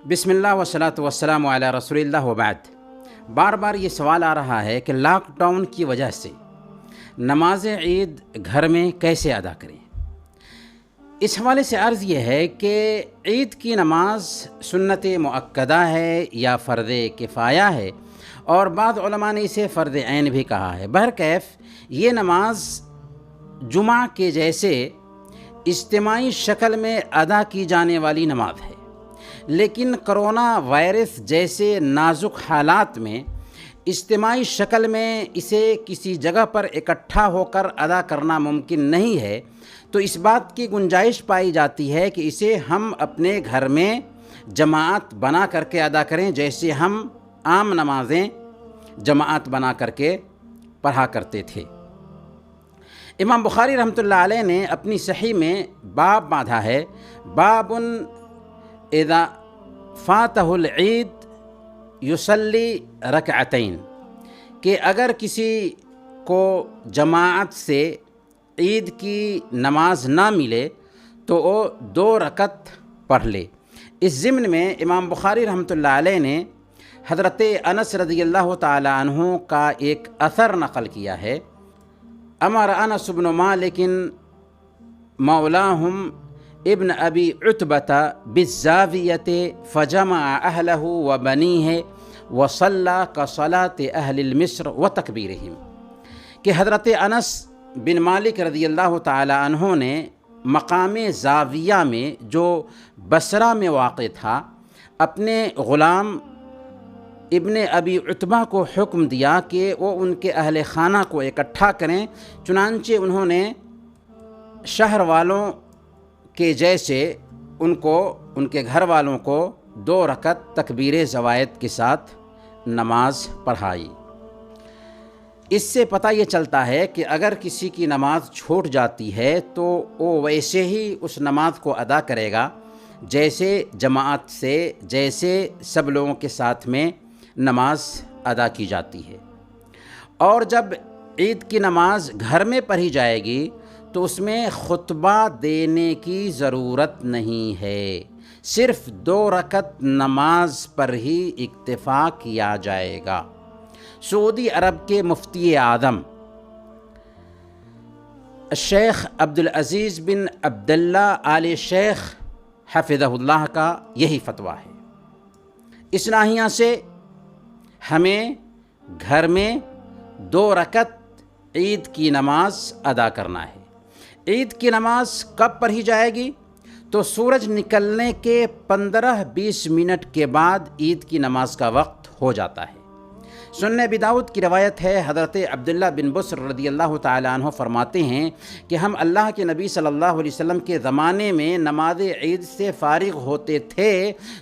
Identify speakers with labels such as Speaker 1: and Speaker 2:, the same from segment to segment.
Speaker 1: بسم اللہ والصلاۃ والسلام علی رسول اللہ وبعد۔ بار بار یہ سوال آ رہا ہے کہ لاک ڈاؤن کی وجہ سے نماز عید گھر میں کیسے ادا کریں۔ اس حوالے سے عرض یہ ہے کہ عید کی نماز سنت مؤکدہ ہے یا فرض کفایہ ہے، اور بعض علماء نے اسے فرض عین بھی کہا ہے۔ بہرکیف یہ نماز جمعہ کے جیسے اجتماعی شکل میں ادا کی جانے والی نماز ہے، لیکن کرونا وائرس جیسے نازک حالات میں اجتماعی شکل میں اسے کسی جگہ پر اکٹھا ہو کر ادا کرنا ممکن نہیں ہے، تو اس بات کی گنجائش پائی جاتی ہے کہ اسے ہم اپنے گھر میں جماعت بنا کر کے ادا کریں، جیسے ہم عام نمازیں جماعت بنا کر کے پڑھا کرتے تھے۔ امام بخاری رحمۃ اللہ علیہ نے اپنی صحیح میں باب باندھا ہے، باب اذا فاتہ العید یصلی رکعتین، کہ اگر کسی کو جماعت سے عید کی نماز نہ ملے تو وہ 2 رکعت پڑھ لے۔ اس ضمن میں امام بخاری رحمۃ اللہ علیہ نے حضرت انس رضی اللہ تعالی عنہ کا ایک اثر نقل کیا ہے۔ امر انس بن مالک مولاہم ابن ابی عتبۃ بالزاویۃ فجمع اہلہ وبنیہ وصلی کصلاۃ اہل المصر وتکبیرہم، کہ حضرت انس بن مالک رضی اللہ تعالی عنہ نے مقام زاویہ میں جو بصرہ میں واقع تھا اپنے غلام ابن ابی عتبہ کو حکم دیا کہ وہ ان کے اہل خانہ کو اکٹھا کریں، چنانچہ انہوں نے شہر والوں کے جیسے ان کے گھر والوں کو 2 رکعت تکبیر زوائد کے ساتھ نماز پڑھائی۔ اس سے پتہ یہ چلتا ہے کہ اگر کسی کی نماز چھوٹ جاتی ہے تو وہ ویسے ہی اس نماز کو ادا کرے گا جیسے جماعت سے، جیسے سب لوگوں کے ساتھ میں نماز ادا کی جاتی ہے۔ اور جب عید کی نماز گھر میں پڑھی جائے گی تو اس میں خطبہ دینے کی ضرورت نہیں ہے، صرف 2 رکعت نماز پر ہی اکتفا کیا جائے گا۔ سعودی عرب کے مفتی اعظم الشیخ عبدالعزیز بن عبداللہ آل شیخ حفظہ اللہ کا یہی فتویٰ ہے۔ اس ناحیہ سے ہمیں گھر میں 2 رکعت عید کی نماز ادا کرنا ہے۔ عید کی نماز کب پڑھی جائے گی؟ تو سورج نکلنے کے 15-20 منٹ کے بعد عید کی نماز کا وقت ہو جاتا ہے۔ سنن ابی داؤد کی روایت ہے، حضرت عبداللہ بن بصر رضی اللہ تعالی عنہ فرماتے ہیں کہ ہم اللہ کے نبی صلی اللہ علیہ وسلم کے زمانے میں نماز عید سے فارغ ہوتے تھے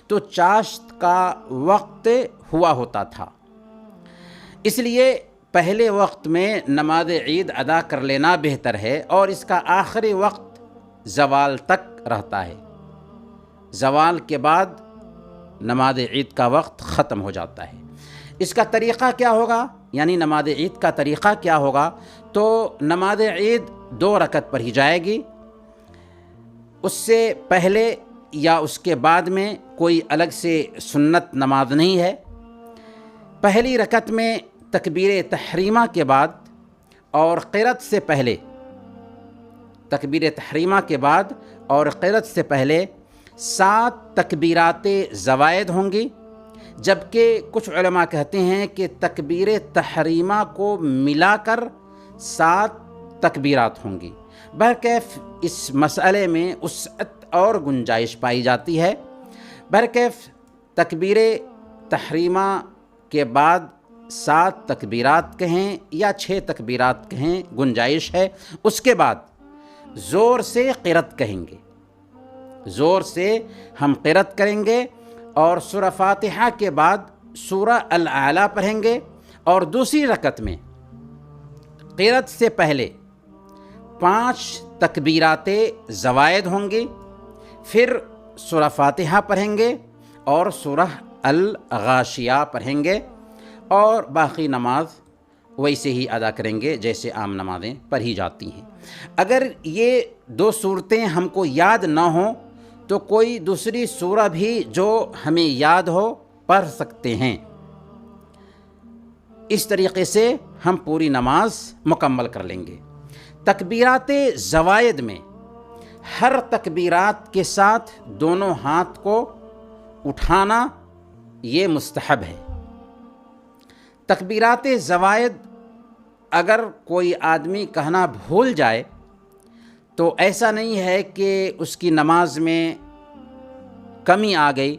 Speaker 1: تو چاشت کا وقت ہوا ہوتا تھا، اس لیے پہلے وقت میں نماز عید ادا کر لینا بہتر ہے، اور اس کا آخری وقت زوال تک رہتا ہے۔ زوال کے بعد نماز عید کا وقت ختم ہو جاتا ہے۔ اس کا طریقہ کیا ہوگا، یعنی نماز عید کا طریقہ کیا ہوگا؟ تو نماز عید 2 رکعت پڑھی جائے گی، اس سے پہلے یا اس کے بعد میں کوئی الگ سے سنت نماز نہیں ہے۔ پہلی رکعت میں تکبیر تحریمہ کے بعد اور قرأت سے پہلے، تکبیر تحریمہ کے بعد اور قرأت سے پہلے 7 تکبیرات زوائد ہوں گی، جبکہ کچھ علماء کہتے ہیں کہ تکبیر تحریمہ کو ملا کر 7 تکبیرات ہوں گی۔ بہرکیف اس مسئلے میں وسعت اور گنجائش پائی جاتی ہے۔ بہرکیف تکبیر تحریمہ کے بعد 7 تکبیرات کہیں یا 6 تکبیرات کہیں، گنجائش ہے۔ اس کے بعد زور سے قرأت کہیں گے، زور سے ہم قرأت کریں گے، اور سورہ فاتحہ کے بعد سورہ الاعلیٰ پڑھیں گے، اور دوسری رکعت میں قرأت سے پہلے 5 تکبیرات زوائد ہوں گی، پھر سورہ فاتحہ پڑھیں گے اور سورہ الغاشیہ پڑھیں گے، اور باقی نماز ویسے ہی ادا کریں گے جیسے عام نمازیں پڑھی جاتی ہیں۔ اگر یہ 2 صورتیں ہم کو یاد نہ ہوں تو کوئی دوسری سورہ بھی جو ہمیں یاد ہو پڑھ سکتے ہیں۔ اس طریقے سے ہم پوری نماز مکمل کر لیں گے۔ تکبیرات زوائد میں ہر تکبیرات کے ساتھ دونوں ہاتھ کو اٹھانا یہ مستحب ہے۔ تکبیرات زوائد اگر کوئی آدمی کہنا بھول جائے تو ایسا نہیں ہے کہ اس کی نماز میں کمی آ گئی،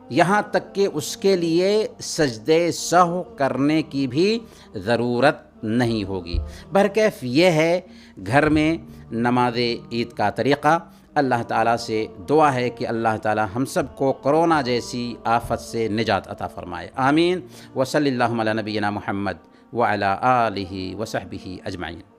Speaker 1: یہاں تک کہ اس کے لیے سجدے سہو کرنے کی بھی ضرورت نہیں ہوگی۔ بہرکیف یہ ہے گھر میں نماز عید کا طریقہ۔ اللہ تعالیٰ سے دعا ہے کہ اللہ تعالیٰ ہم سب کو کرونا جیسی آفت سے نجات عطا فرمائے، آمین۔ وصلی اللہ علی نبینا محمد وعلی آلہ وصحبہ اجمعین۔